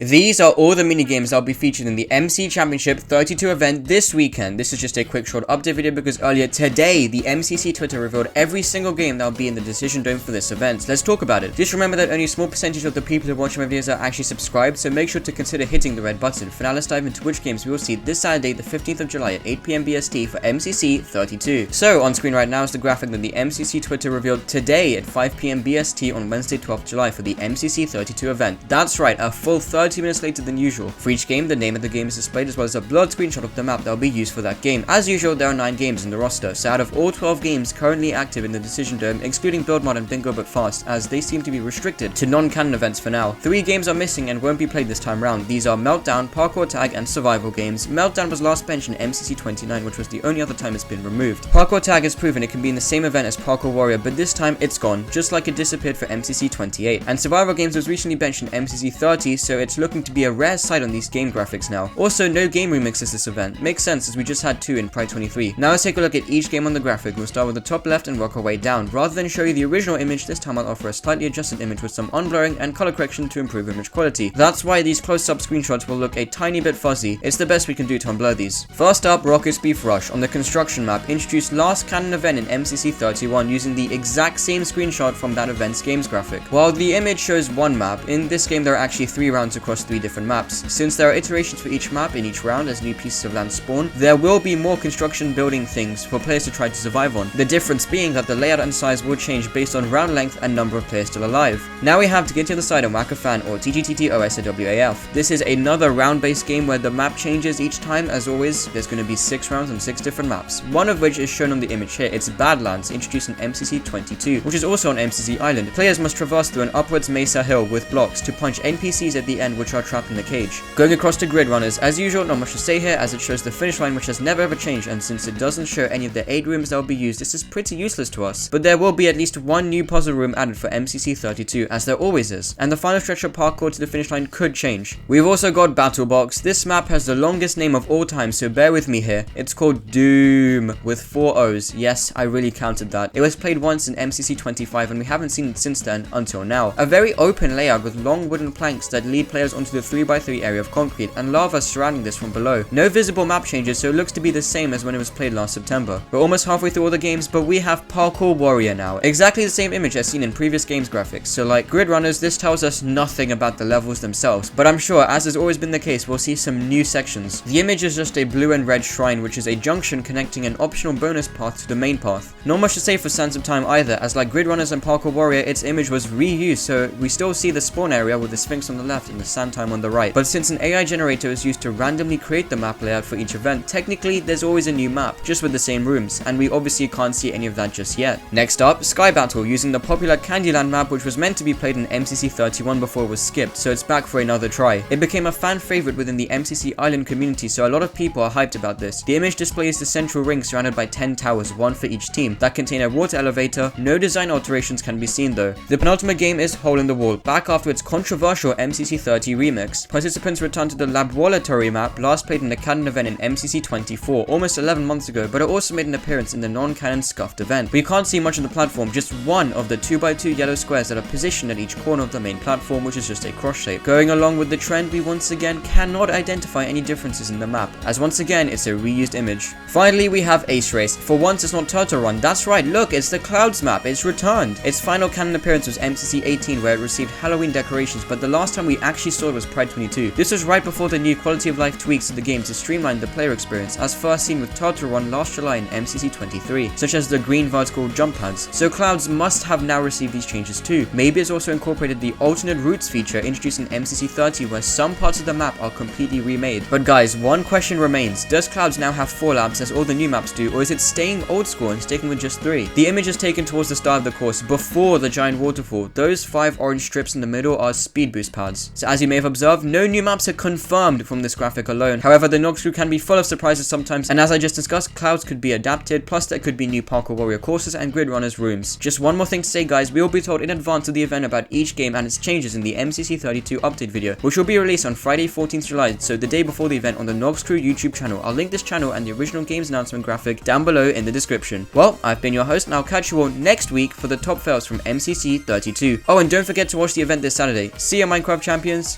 These are all the minigames I'll be featured in the MC Championship 32 event this weekend. This is just a quick short update video because earlier today, the MCC Twitter revealed every single game that will be in the Decision Dome for this event. Let's talk about it. Just remember that only a small percentage of the people who watch my videos are actually subscribed, so make sure to consider hitting the red button. For now, let's dive into which games we will see this Saturday, the 15th of July at 8 PM BST for MCC 32. So, on screen right now is the graphic that the MCC Twitter revealed today at 5 PM BST on Wednesday 12th July for the MCC 32 event. That's right, a full 30 minutes later than usual. For each game, the name of the game is displayed as well as a blurred screenshot of the map that will be used for that game. As usual, there are 9 games in the roster, so out of all 12 games currently active in the Decision Dome, excluding Build Mod and Bingo But Fast, as they seem to be restricted to non-canon events for now. 3 games are missing and won't be played this time round. These are Meltdown, Parkour Tag, and Survival games. Meltdown was last benched in MCC 29, which was the only other time it's been removed. Parkour Tag has proven it can be in the same event as Parkour Warrior, but this time it's gone, just like it disappeared for MCC 28. And Survival Games was recently benched in MCC 30, so it's looking to be a rare sight on these game graphics now. Also, no game remixes this event. Makes sense as we just had 2 in Pride 23. Now let's take a look at each game on the graphic. We'll start with the top left and work our way down. Rather than show you the original image, this time I'll offer a slightly adjusted image with some unblurring and color correction to improve image quality. That's why these close-up screenshots will look a tiny bit fuzzy. It's the best we can do to unblur these. First up, Rocket Spleef Rush on the construction map, introduced last canon event in MCC 31 using the exact same screenshot from that event's games graphic. While the image shows one map, in this game there are actually 3 rounds across 3 different maps. Since there are iterations for each map in each round as new pieces of land spawn, there will be more construction building things for players to try to survive on. The difference being that the layout and size will change based on round length and number of players still alive. Now we have To Get to the Side and Whack a Fan, or TGTTOSAWAF. This is another round-based game where the map changes each time. As always, there's going to be 6 rounds on 6 different maps, one of which is shown on the image here. It's Badlands, introduced in MCC 22, which is also on MCC Island. Players must traverse through an upwards mesa hill with blocks to punch NPCs at the end which are trapped in the cage. Going across to Grid Runners, as usual, not much to say here as it shows the finish line which has never ever changed, and since it doesn't show any of the 8 rooms that will be used, this is pretty useless to us. But there will be at least 1 new puzzle room added for MCC 32, as there always is, and the final stretch of parkour to the finish line could change. We've also got Battle Box. This map has the longest name of all time, so bear with me here. It's called Doom, with 4 O's. Yes, I really counted that. It was played once in MCC 25 and we haven't seen it since then until now. A very open layout with long wooden planks that lead players onto the 3x3 area of concrete and lava surrounding this from below. No visible map changes, so it looks to be the same as when it was played last September. We're almost halfway through all the games, but we have Parkour Warrior now. Exactly the same image as seen in previous games graphics, so like Grid Runners, this tells us nothing about the levels themselves, but I'm sure, as has always been the case, we'll see some new sections. The image is just a blue and red shrine, which is a junction connecting an optional bonus path to the main path. Not much to say for Sands of Time either, as like Grid Runners and Parkour Warrior, its image was reused, so we still see the spawn area with the Sphinx on the left and the Sand Time on the right. But since an AI generator is used to randomly create the map layout for each event, technically there's always a new map, just with the same rooms, and we obviously can't see any of that just yet. Next up, Sky Battle, using the popular Candyland map which was meant to be played in MCC 31 before it was skipped, so it's back for another try. It became a fan favorite within the MCC Island community, so a lot of people are hyped about this. The image displays the central ring surrounded by 10 towers, 1 for each team, that contain a water elevator. No design alterations can be seen though. The penultimate game is Hole in the Wall, back after its controversial MCC 30 remix. Participants return to the laboratory map, last played in the canon event in MCC 24, almost 11 months ago, but it also made an appearance in the non-canon scuffed event. We can't see much on the platform, just one of the 2x2 yellow squares that are positioned at each corner of the main platform, which is just a cross shape. Going along with the trend, we once again cannot identify any differences in the map, as once again it's a reused image. Finally, we have Ace Race. For once it's not Turtle Run, that's right, look, it's the Clouds map, it's returned. Its final canon appearance was MCC 18 where it received Halloween decorations, but the last time we actually saw it was Pride 22. This was right before the new quality of life tweaks to the game to streamline the player experience, as first seen with Turtle Run last July in MCC 23, such as the green vertical jump pads. So Clouds must have now received these changes too. Maybe it's also incorporated the alternate routes feature introduced in MCC 30 where some parts of the map are completely remade. But guys, one question remains. Does Clouds now have 4 laps as all the new maps do, or is it staying old school and sticking with just 3? The image is taken towards the start of the course before the giant waterfall. Those 5 orange strips in the middle are speed boost pads. So as you may have observed, no new maps are confirmed from this graphic alone. However, the Noxcrew can be full of surprises sometimes, and as I just discussed, Clouds could be adapted, plus there could be new Parkour Warrior courses and Grid Runners rooms. Just one more thing to say guys, we will be told in advance of the event about each game and its changes in the MCC 32 update video, which will be released on Friday 14th July, so the day before the event on the Noxcrew YouTube channel. I'll link this channel and the original games announcement graphic down below in the description. Well, I've been your host and I'll catch you all next week for the top fails from MCC 32. Oh, and don't forget to watch the event this Saturday. See ya Minecraft champions!